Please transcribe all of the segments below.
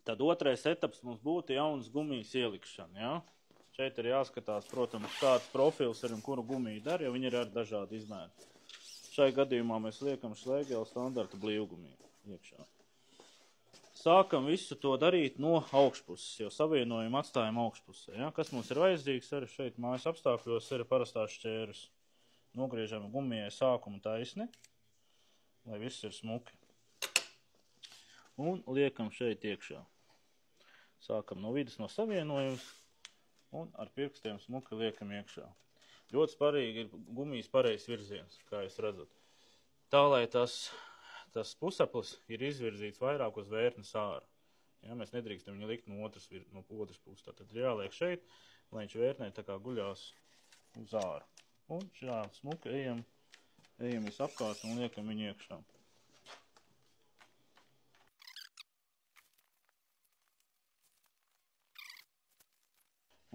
Tad otrais etaps mums būtu jaunas gumijas ielikšana, ja? Šeit ir jāskatās, protams, kāds profils ir un kuru gumiju dar, jo viņi ir ar dažādu izmēru. Šai gadījumā mēs liekam Schlegel standarta blīvgumiju iekšā. Sākam visu to darīt no augšpuses, jo savienojumu atstājam augšpusē. Ja? Kas mums ir vajadzīgs arī šeit mājas apstākļos ir parastās šķēres. Nogriežam gumijai sākumu taisni, lai viss ir smuki. Un liekam šeit iekšā. Sākam no vidus no savienojumus un ar pirkstiem smuki liekam iekšā. Ļoti svarīgi ir gumijas pareizs virziens, kā jūs redzat. Tā, lai tas pusaplis ir izvirzīts vairāk uz vērtnes āru. Ja, mēs nedrīkstam viņu likt no otras puses. Tad ir jāliek šeit, lai viņš vērtnē tā kā guļās uz āru. Un šā smuki ejam visapkārt un liekam viņu iekšā.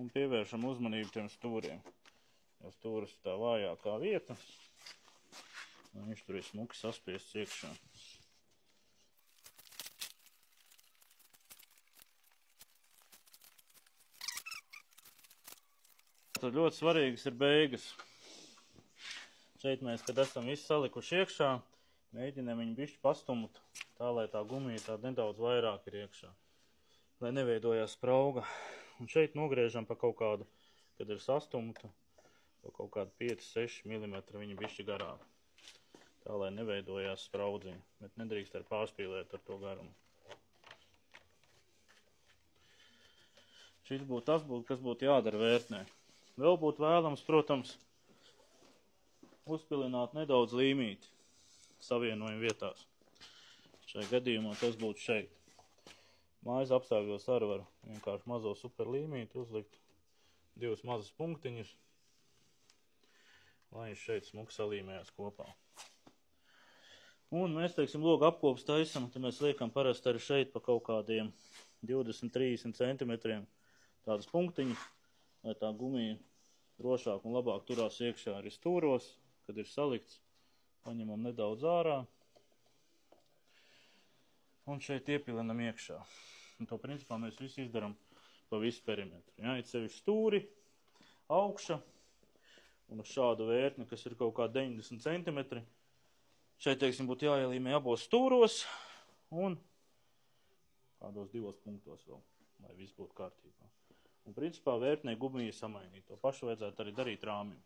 Un pievēršam uzmanību tiem stūriem. Jo stūris tā vājākā vieta, un viņš tur ir smuki saspiests iekšā. Tad ļoti svarīgas ir beigas. Šeit mēs, kad esam visu salikuši iekšā, mēģinām viņu bišķi pastumt, tā, lai tā gumija tā nedaudz vairāk ir iekšā. Lai neveidojās sprauga. Un šeit nogriežam pa kaut kādu, kad ir sastumta, pa kaut kādu 5-6 mm viņa bišķi garāk. Tā, lai neveidojās spraudziņi, bet nedrīkst ar pārspīlēt ar to garumu. Šis būtu tas, kas būtu jādara vērtnē. Vēl būtu vēlams, protams, uzpilināt nedaudz līmīti savienojumu vietās. Šai gadījumā tas būtu šeit. Mājas apstākļos arī var vienkārši mazo super līmīti uzlikt, 2 mazas punktiņus, lai viņš šeit smuki salīmējās kopā. Un mēs, teiksim, logu apkopas taisam, tad mēs liekam parasti arī šeit pa kaut kādiem 20-30 centimetriem tādas punktiņas, lai tā gumija drošāk un labāk turās iekšā arī stūros, kad ir salikts, paņemam nedaudz ārā un šeit iepilinam iekšā. Un to principā mēs visu izdaram pa visu perimetru. Ja, it sevišķi stūri, augša un uz šādu vērtni, kas ir kaut kā 90 centimetri. Šeit, teiksim, būtu jāielīmē abos stūros un kādos 2 punktos vēl, lai viss būtu kārtībā. Un principā vērtnē gumija samainīt. To pašu vajadzētu arī darīt rāmim.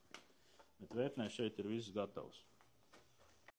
Bet vērtnē šeit ir viss gatavs.